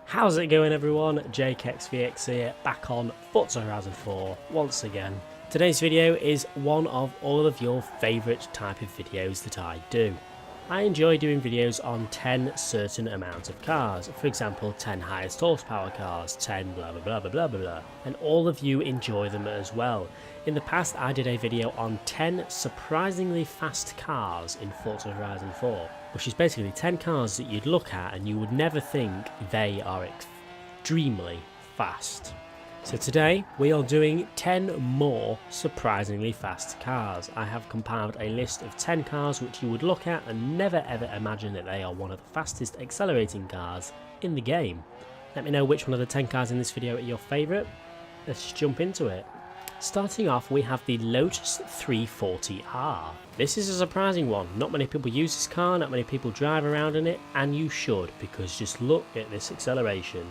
How's it going everyone? JakeXVX here, back on Forza Horizon 4 once again. Today's video is one of all of your favourite type of videos that I do. I enjoy doing videos on 10 certain amounts of cars, for example 10 highest horsepower cars, 10 blah blah blah blah blah blah, and all of you enjoy them as well. In the past I did a video on 10 surprisingly fast cars in Forza Horizon 4, which is basically 10 cars that you'd look at and you would never think they are extremely fast. So today we are doing 10 more surprisingly fast cars. I have compiled a list of 10 cars which you would look at and never ever imagine that they are one of the fastest accelerating cars in the game. Let me know which one of the 10 cars in this video are your favourite. Let's just jump into it. Starting off we have the Lotus 340R. This is a surprising one. Not many people use this car, not many people drive around in it, and you should, because just look at this acceleration.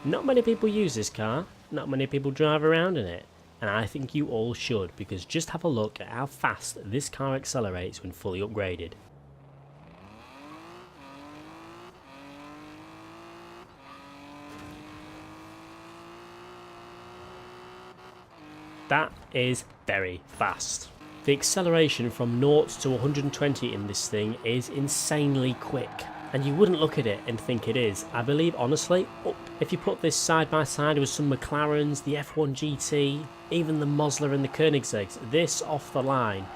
Not many people use this car, not many people drive around in it, and I think you all should, because just have a look at how fast this car accelerates when fully upgraded. That is very fast. The acceleration from 0 to 120 in this thing is insanely quick, and you wouldn't look at it and think it is. I believe honestly, if you put this side by side with some McLarens, the F1 GT, even the Mosler and the Koenigsegg's, this off the line,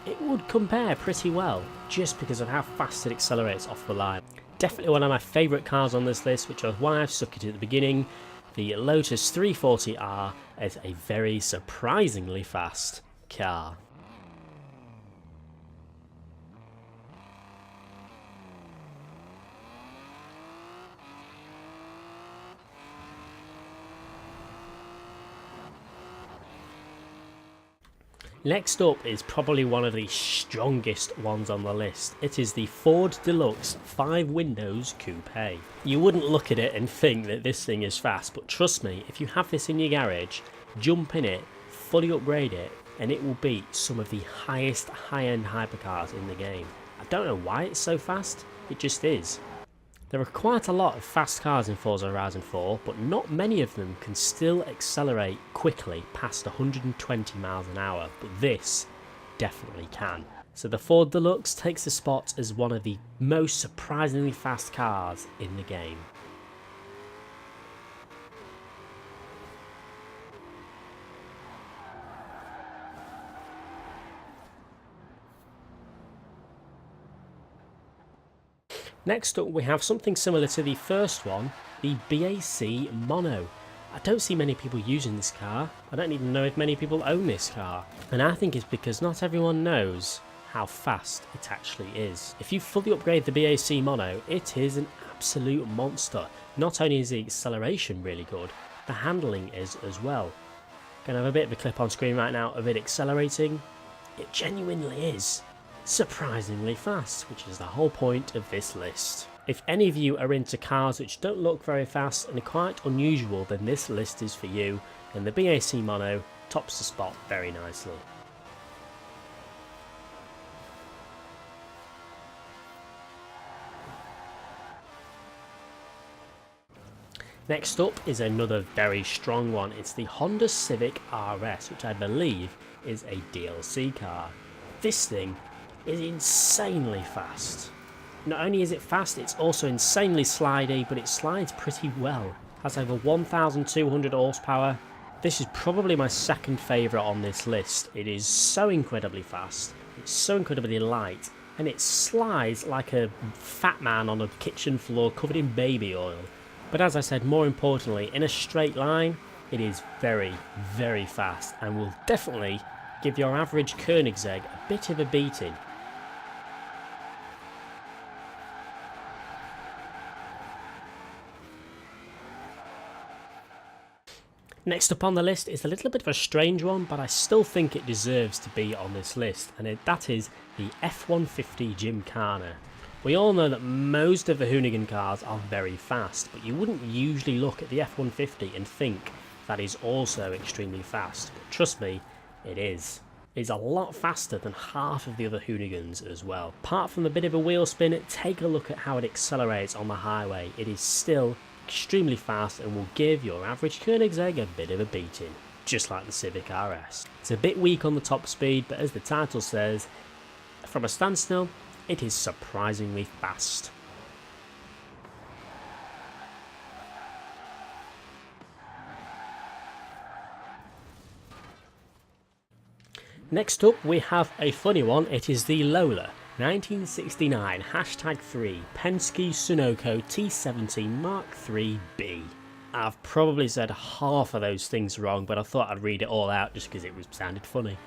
it would compare pretty well just because of how fast it accelerates off the line. Definitely one of my favourite cars on this list, which is why I've stuck it at the beginning. The Lotus 340R is a very surprisingly fast car. Next up is probably one of the strongest ones on the list. It is the Ford Deluxe 5 Windows Coupe. You wouldn't look at it and think that this thing is fast, but trust me, if you have this in your garage, jump in it, fully upgrade it, and it will beat some of the highest high-end hypercars in the game. I don't know why it's so fast, it just is. There are quite a lot of fast cars in Forza Horizon 4, but not many of them can still accelerate quickly past 120 miles an hour, but this definitely can. So the Ford Deluxe takes the spot as one of the most surprisingly fast cars in the game. Next up we have something similar to the first one, the BAC Mono. I don't see many people using this car, I don't even know if many people own this car, and I think it's because not everyone knows how fast it actually is. If you fully upgrade the BAC Mono, it is an absolute monster. Not only is the acceleration really good, the handling is as well. Gonna have a bit of a clip on screen right now of it accelerating. It genuinely is surprisingly fast, which is the whole point of this list. If any of you are into cars which don't look very fast and are quite unusual, then this list is for you, and the BAC Mono tops the spot very nicely. Next up is another very strong one. It's the Honda Civic RS, which I believe is a DLC car. This thing is insanely fast. Not only is it fast, it's also insanely slidey, but it slides pretty well. Has over 1,200 horsepower. This is probably my second favourite on this list. It is so incredibly fast, it's so incredibly light, and it slides like a fat man on a kitchen floor covered in baby oil. But as I said, more importantly, in a straight line, it is very, very fast and will definitely give your average Koenigsegg a bit of a beating. Next up on the list is a little bit of a strange one, but I still think it deserves to be on this list, and that is the F-150 Gymkhana. We all know that most of the Hoonigan cars are very fast, but you wouldn't usually look at the F-150 and think that is also extremely fast, but trust me, it is. It's a lot faster than half of the other Hoonigans as well. Apart from a bit of a wheel spin, take a look at how it accelerates on the highway. It is still extremely fast and will give your average Koenigsegg a bit of a beating, just like the Civic RS. It's a bit weak on the top speed, but as the title says, from a standstill, it is surprisingly fast. Next up we have a funny one. It is the Lola 1969 #3 Penske Sunoco T70 Mark III-B. I've probably said half of those things wrong, but I thought I'd read it all out just because it sounded funny.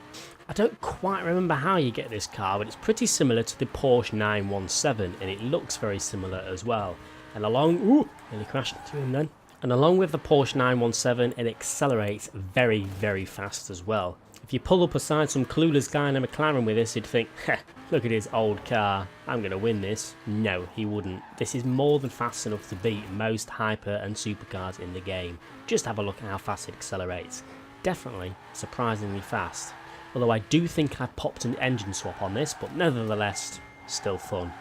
I don't quite remember how you get this car, but it's pretty similar to the Porsche 917 and it looks very similar as well. And nearly crashed into him then. And along with the Porsche 917, it accelerates very, very fast as well. If you pull up aside some clueless guy in a McLaren with this, you'd think, heh, look at his old car, I'm going to win this. No, he wouldn't. This is more than fast enough to beat most hyper and supercars in the game. Just have a look at how fast it accelerates. Definitely surprisingly fast. Although I do think I popped an engine swap on this, but nevertheless, still fun.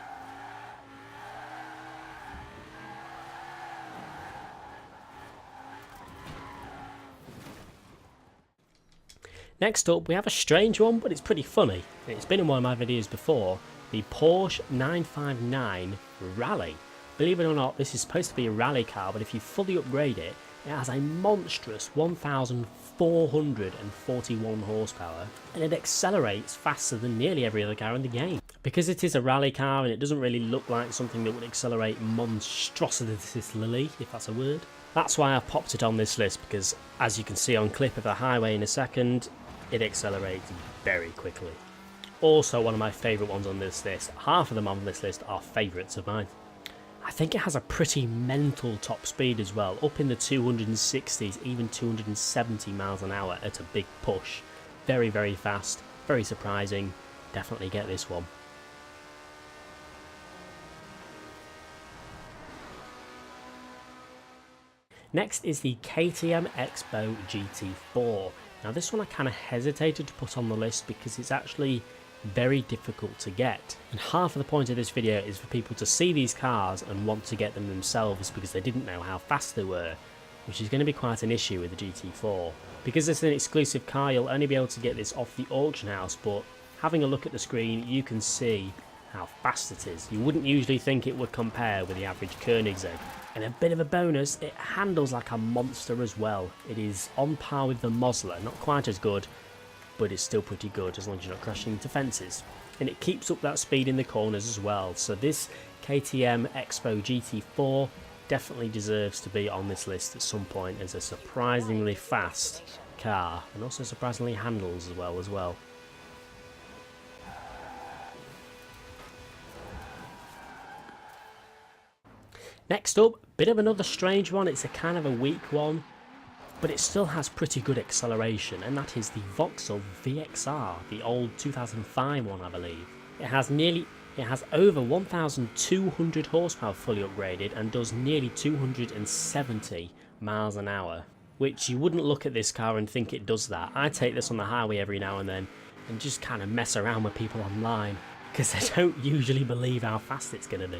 Next up, we have a strange one, but it's pretty funny. It's been in one of my videos before, the Porsche 959 Rally. Believe it or not, this is supposed to be a rally car, but if you fully upgrade it, it has a monstrous 1,441 horsepower, and it accelerates faster than nearly every other car in the game. Because it is a rally car and it doesn't really look like something that would accelerate monstrositously, if that's a word. That's why I popped it on this list, because as you can see on clip of the highway in a second, it accelerates very quickly. Also one of my favourite ones on this list. Half of them on this list are favourites of mine. I think it has a pretty mental top speed as well, up in the 260s, even 270 miles an hour at a big push. Very, very fast, very surprising. Definitely get this one. Next is the KTM Expo GT4. Now this one I kind of hesitated to put on the list because it's actually very difficult to get. And half of the point of this video is for people to see these cars and want to get them themselves because they didn't know how fast they were, which is going to be quite an issue with the GT4. Because it's an exclusive car, you'll only be able to get this off the auction house, but having a look at the screen, you can see how fast it is. You wouldn't usually think it would compare with the average Koenigsegg. And a bit of a bonus, it handles like a monster as well. It is on par with the Mosler, not quite as good, but it's still pretty good as long as you're not crashing into fences. And it keeps up that speed in the corners as well. So this KTM Expo GT4 definitely deserves to be on this list at some point as a surprisingly fast car, and also surprisingly handles as well. Next up, bit of another strange one. It's a kind of a weak one, but it still has pretty good acceleration, and that is the Vauxhall VXR, the old 2005 one I believe. It has over 1,200 horsepower fully upgraded and does nearly 270 miles an hour, which you wouldn't look at this car and think it does that. I take this on the highway every now and then and just kind of mess around with people online because they don't usually believe how fast it's going to be.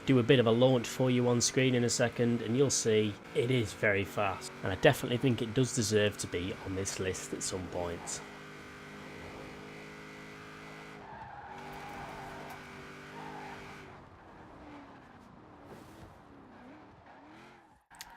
Do a bit of a launch for you on screen in a second and you'll see it is very fast, and I definitely think it does deserve to be on this list at some point.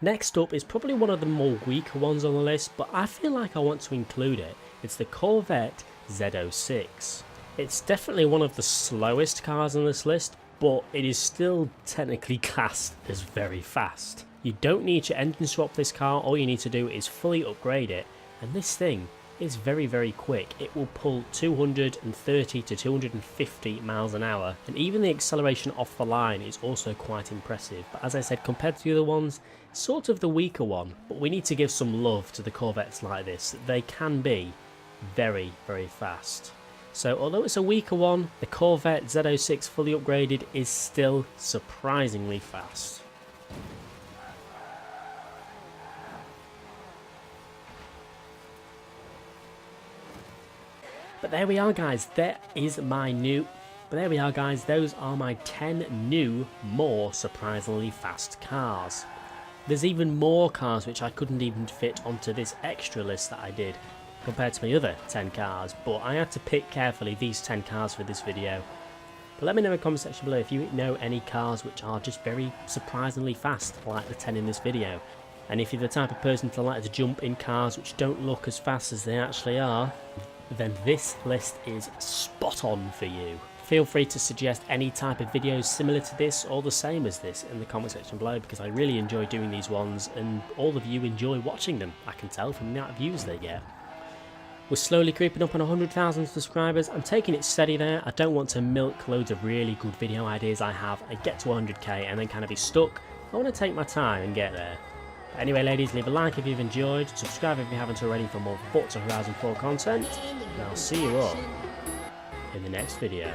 Next up is probably one of the more weaker ones on the list, but I feel like I want to include it. It's the Corvette Z06. It's definitely one of the slowest cars on this list, but it is still technically classed as very fast. You don't need to engine swap this car, all you need to do is fully upgrade it, and this thing is very, very quick. It will pull 230 to 250 miles an hour, and even the acceleration off the line is also quite impressive. But as I said, compared to the other ones, sort of the weaker one, but we need to give some love to the Corvettes like this. They can be very, very fast. So although it's a weaker one, the Corvette Z06 fully upgraded is still surprisingly fast. But there we are guys, those are my 10 new, more surprisingly fast cars. There's even more cars which I couldn't even fit onto this extra list that I did compared to my other 10 cars, but I had to pick carefully these 10 cars for this video. But let me know in the comment section below if you know any cars which are just very surprisingly fast, like the 10 in this video. And if you're the type of person to like to jump in cars which don't look as fast as they actually are, then this list is spot on for you. Feel free to suggest any type of videos similar to this or the same as this in the comment section below, because I really enjoy doing these ones and all of you enjoy watching them, I can tell from the amount of views they get. We're slowly creeping up on 100,000 subscribers. I'm taking it steady there. I don't want to milk loads of really good video ideas I have and get to 100k and then kind of be stuck. I want to take my time and get there. But anyway ladies, leave a like if you've enjoyed, subscribe if you haven't already for more Forza Horizon 4 content, and I'll see you all in the next video.